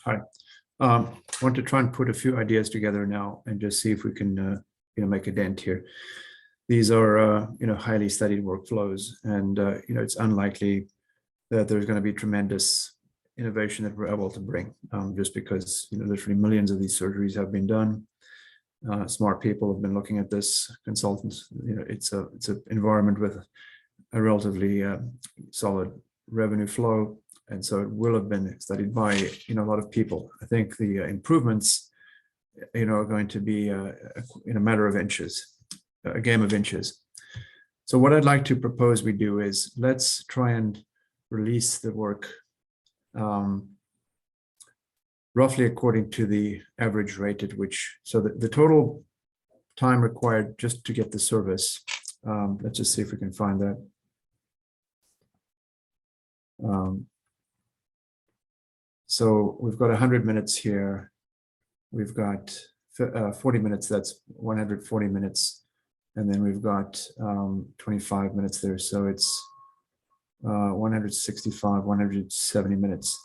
Hi. I want to try and put a few ideas together now and just see if we can, make a dent here. These are, highly studied workflows, and it's unlikely that there's going to be tremendous innovation that we're able to bring, just because literally millions of these surgeries have been done. Smart people have been looking at this. Consultants, it's an environment with a relatively solid revenue flow. And so it will have been studied by a lot of people. I think the improvements are going to be in a matter of inches, a game of inches. So what I'd like to propose we do is let's try and release the work roughly according to the average rate at which, so the total time required just to get the service. Let's just see if we can find that. So we've got 100 minutes here. We've got 40 minutes, that's 140 minutes. And then we've got 25 minutes there. So it's 165, 170 minutes.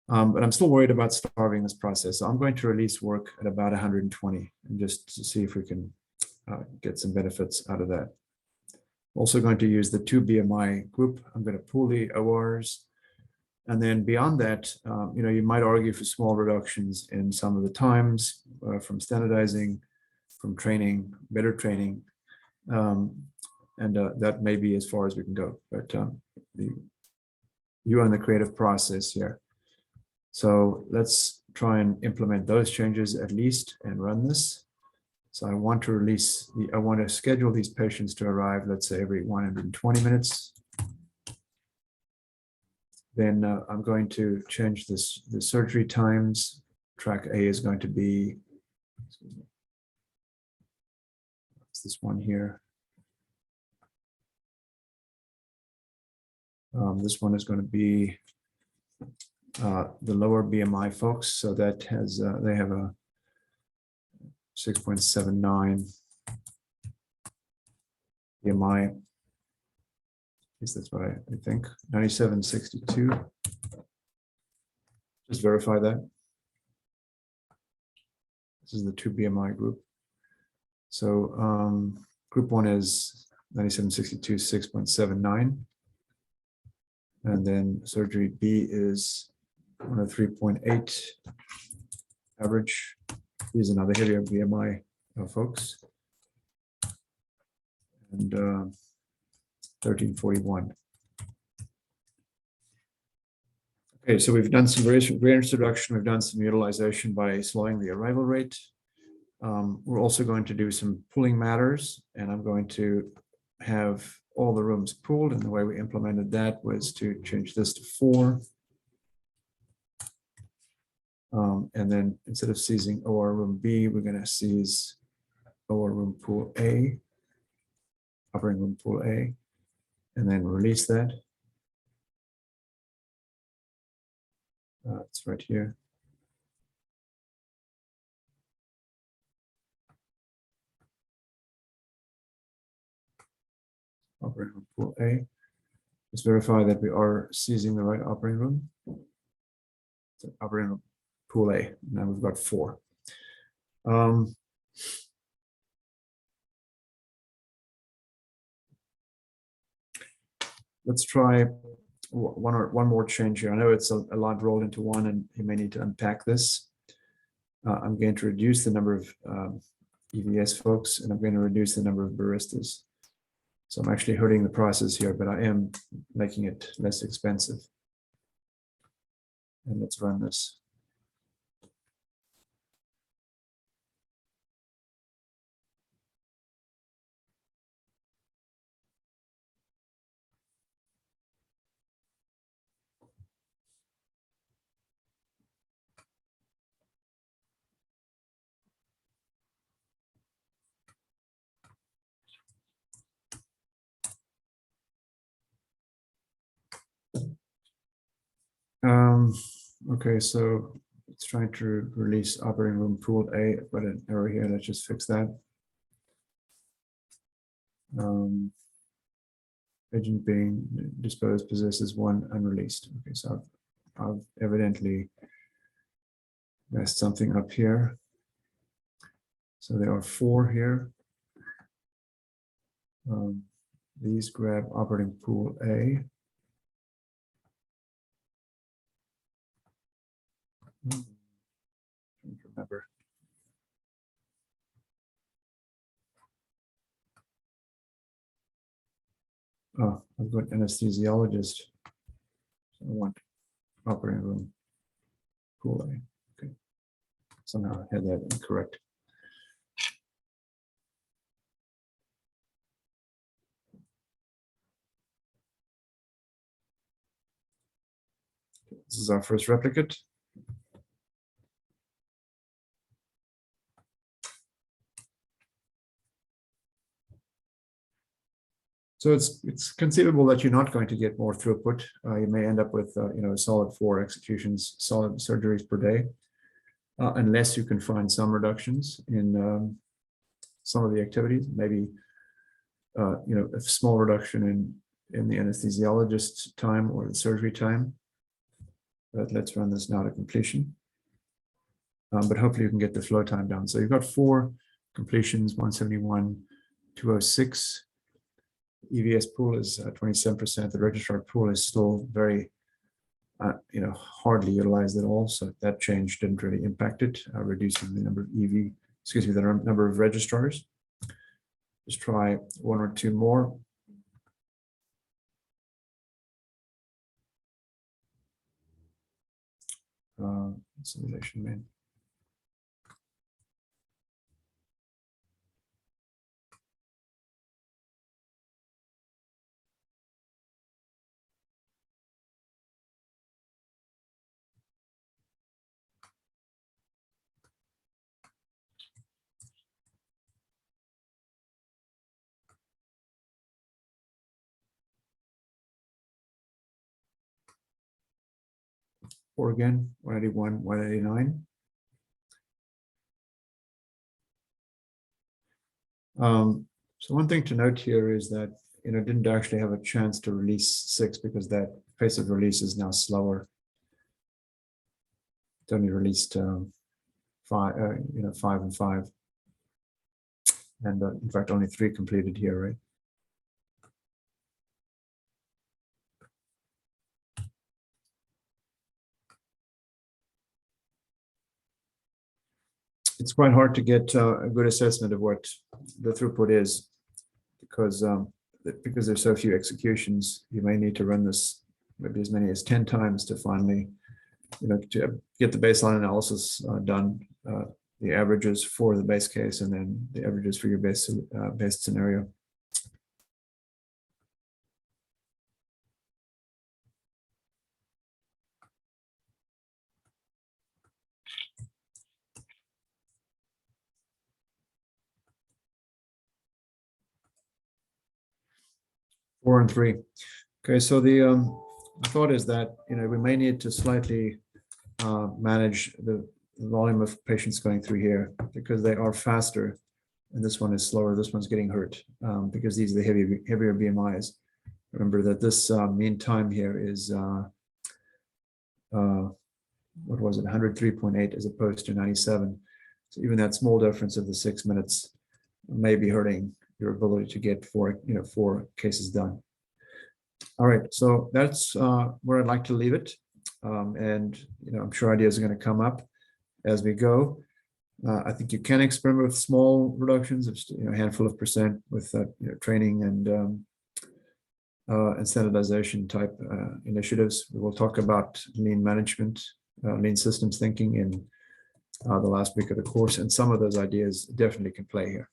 But I'm still worried about starving this process. So I'm going to release work at about 120 and just to see if we can get some benefits out of that. Also going to use the 2 BMI group. I'm going to pool the ORs. And then beyond that, you might argue for small reductions in some of the times from standardizing, from training, better training. That may be as far as we can go, but you own the creative process here. So let's try and implement those changes at least and run this. So I want to schedule these patients to arrive, let's say every 120 minutes. Then I'm going to change the surgery times. Track A is going to be, it's this one here. This one is going to be the lower BMI folks. So that has, they have a 6.79 BMI. That's what I think. 97.62. Just verify that. This is the 2 BMI group. So group 1 is 97.62, 6.79. And then surgery B is 103.8 average. Here's another heavier BMI, folks. And 1341. Okay, so we've done some reintroduction, we've done some utilization by slowing the arrival rate. We're also going to do some pooling matters, and I'm going to have all the rooms pooled, and the way we implemented that was to change this to 4. And then instead of seizing OR room B, we're going to seize OR room pool A, operating room pool A, and then release that. It's right here. Operating room pool A. Just verify that we are seizing the right operating room. So operating room pool A. Now we've got 4. Let's try one more change here. I know it's a lot rolled into one, and you may need to unpack this. I'm going to reduce the number of EVS folks, and I'm going to reduce the number of baristas. So I'm actually hurting the process here, but I am making it less expensive. And let's run this. Okay, so it's trying to release operating room pool A, but an error here. Let's just fix that. Agent being disposed possesses 1 unreleased. Okay, so I've evidently messed something up here. So there are 4 here. These grab operating pool A. Remember. Oh, I've got anesthesiologist. So I want operating room pool A. Okay. Somehow I had that incorrect. This is our first replicate. So it's conceivable that you're not going to get more throughput. You may end up with a solid 4 executions, solid surgeries per day, unless you can find some reductions in some of the activities. Maybe a small reduction in the anesthesiologist's time or the surgery time. But let's run this now to completion. But hopefully you can get the flow time down. So you've got 4 completions, 171, 206. EVS pool is 27%. The registrar pool is still very, hardly utilized at all. So that change didn't really impact it, reducing the number of the number of registrars. Just try 1 or 2 more. Simulation main. Or again, 181, 189. So one thing to note here is that didn't actually have a chance to release 6 because that pace of release is now slower. It only released 5 and 5, and in fact only 3 completed here, right? It's quite hard to get a good assessment of what the throughput is because there's so few executions. You may need to run this maybe as many as 10 times to finally, to get the baseline analysis done, the averages for the base case and then the averages for your base scenario. Four and 3. Okay, so the thought is that we may need to slightly manage the volume of patients going through here because they are faster, and this one is slower. This one's getting hurt because these are the heavier BMIs. Remember that this mean time here is what was it, 103.8 as opposed to 97. So even that small difference of the 6 minutes may be hurting your ability to get 4 cases done. All right, so that's where I'd like to leave it. And I'm sure ideas are going to come up as we go. I think you can experiment with small reductions of a handful of percent with training and standardization type initiatives. We will talk about lean management, lean systems thinking in the last week of the course, and some of those ideas definitely can play here.